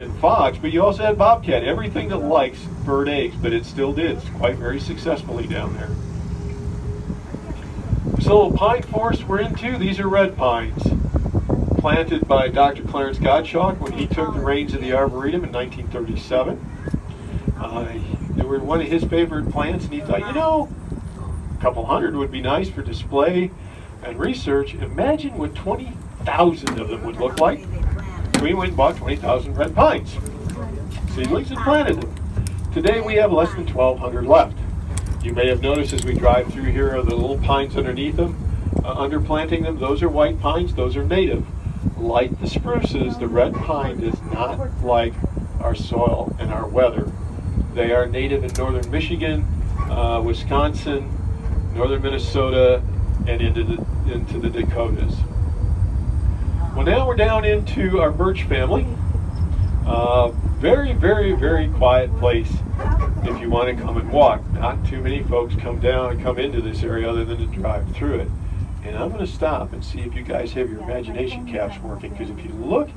and fox, but you also had bobcat, everything that likes bird eggs, but it still did quite very successfully down there. This little pine forest we're into, these are red pines, planted by Dr. Clarence Gottschalk when he took the reins of the Arboretum in 1937. They were one of his favorite plants, and he thought, you know, a couple hundred would be nice for display and research. Imagine what 20,000 of them would look like. We went and bought 20,000 red pines, seedlings, and planted them. Today we have less than 1,200 left. You may have noticed as we drive through here are the little pines underneath them, underplanting them. Those are white pines, those are native. Like the spruces, the red pine does not like our soil and our weather. They are native in northern Michigan, Wisconsin, northern Minnesota, and into the Dakotas. Well, now we're down into our birch family. Very, very, very quiet place if you want to come and walk. Not too many folks come into this area other than to drive through it. And I'm going to stop and see if you guys have your imagination caps working, because if you look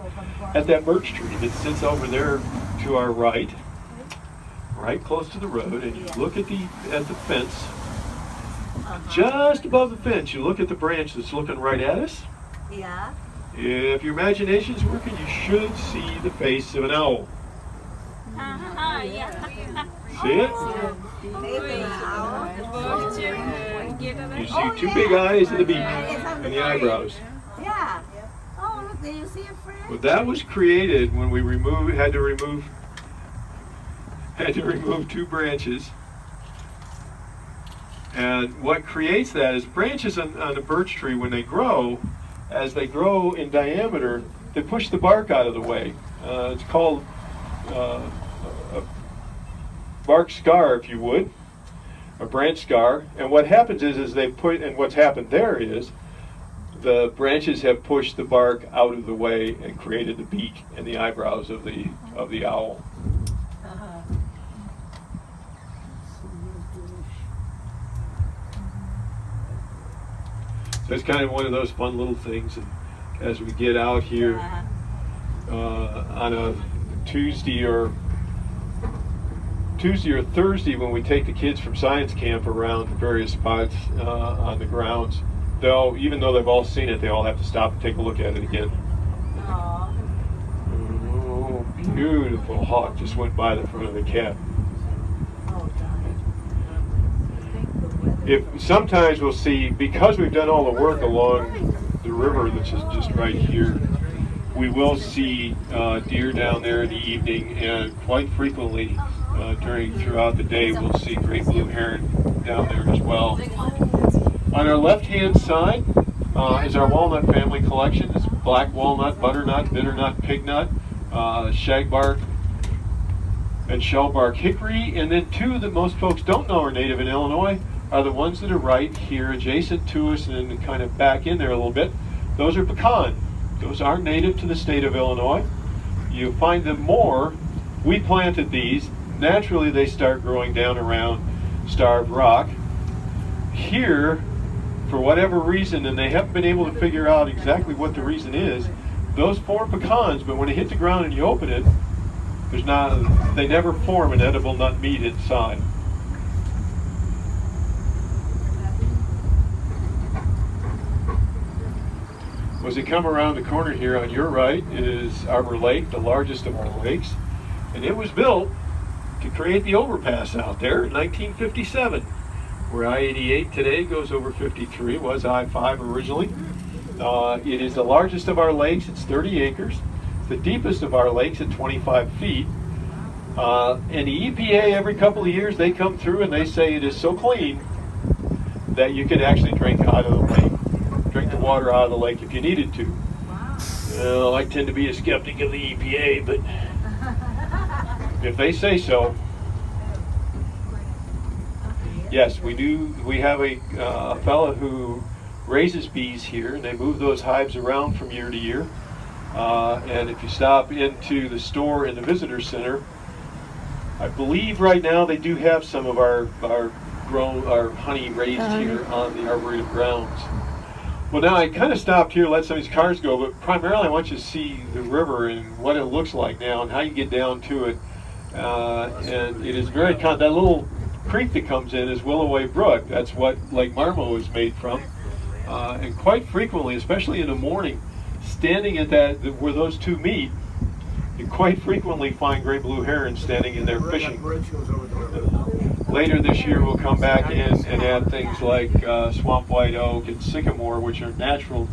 at that birch tree that sits over there to our right close to the road, and you look at the fence, just above the fence, you look at the branch that's looking right at us. Yeah. If your imagination's working, you should see the face of an owl. Yeah. See it? You see two big eyes and the beak and the eyebrows. Yeah. Oh, look, do you see a friend? Well, that was created when we had to remove 2 branches. And what creates that is branches on a birch tree, when they grow, as they grow in diameter, they push the bark out of the way. It's called a bark scar, if you would, a branch scar. And what happens is what's happened there is the branches have pushed the bark out of the way and created the beak and the eyebrows of the owl. So it's kind of one of those fun little things. And as we get out here on a Tuesday or Thursday, when we take the kids from science camp around the various spots on the grounds, even though they've all seen it, they all have to stop and take a look at it again. Aww. Oh, beautiful hawk just went by the front of the cabin. Sometimes we'll see, because we've done all the work along the river, which is just right here, we will see deer down there in the evening, and quite frequently throughout the day we'll see great blue heron down there as well. On our left-hand side is our walnut family collection. It's black walnut, butternut, bitternut, pignut, shagbark, and shellbark hickory. And then 2 that most folks don't know are native in Illinois are the ones that are right here adjacent to us and then kind of back in there a little bit. Those are pecan. Those aren't native to the state of Illinois. You find them more. We planted these. Naturally, they start growing down around Starved Rock. Here, for whatever reason, and they haven't been able to figure out exactly what the reason is, those form pecans, but when they hit the ground and you open it, they never form an edible nut meat inside. As you come around the corner here on your right is Arbor Lake, the largest of our lakes, and it was built to create the overpass out there in 1957, where I-88 today goes over 53, was I-5 originally. It is the largest of our lakes. It's 30 acres. The deepest of our lakes at 25 feet. And the EPA, every couple of years, they come through and they say it is so clean that you could actually drink out of the lake. Drink the water out of the lake if you needed to. Well, I tend to be a skeptic of the EPA, but if they say so. Yes, we do. We have a fella who raises bees here, and they move those hives around from year to year. And if you stop into the store in the visitor center, I believe right now they do have some of our honey raised here on the Arboretum grounds. Well, now I kind of stopped here, let some of these cars go, but primarily I want you to see the river and what it looks like now and how you get down to it. And it is very that little creek that comes in is Willoway Brook. That's what Lake Marmo is made from. And quite frequently, especially in the morning, standing at where those two meet, you quite frequently find great blue herons standing in there fishing. Later this year, we'll come back in and add things like swamp white oak and sycamore, which are natural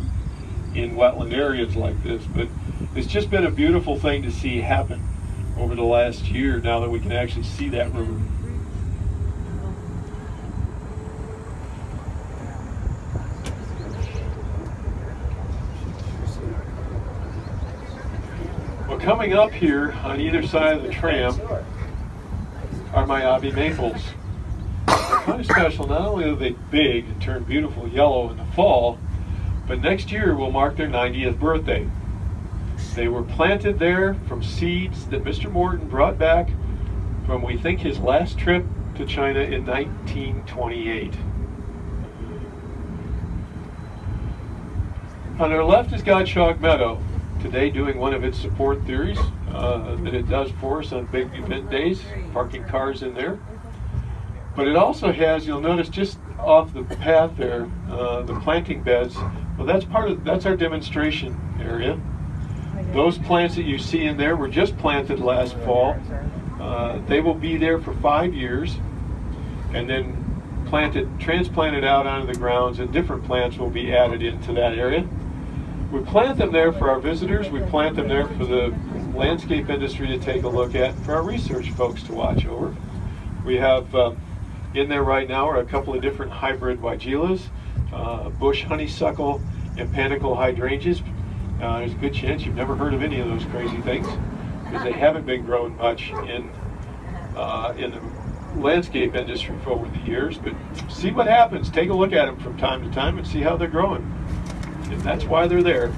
in wetland areas like this. But it's just been a beautiful thing to see happen over the last year, now that we can actually see that river. Well, coming up here on either side of the tram are my Abbey maples. They're kind of special. Not only are they big and turn beautiful yellow in the fall, but next year will mark their 90th birthday. They were planted there from seeds that Mr. Morton brought back from, we think, his last trip to China in 1928. On our left is Gottschalk Meadow, today doing one of its support theories that it does for us on big event days, parking cars in there. But it also has, you'll notice just off the path there, the planting beds. Well, that's our demonstration area. Those plants that you see in there were just planted last fall. They will be there for 5 years, and then transplanted out onto the grounds, and different plants will be added into that area. We plant them there for our visitors. We plant them there for the landscape industry to take a look at, for our research folks to watch over. We have in there right now are a couple of different hybrid weigelas, bush honeysuckle, and Panicle Hydrangeas. There's a good chance you've never heard of any of those crazy things, because they haven't been grown much in the landscape industry for over the years. But see what happens. Take a look at them from time to time and see how they're growing. And that's why they're there.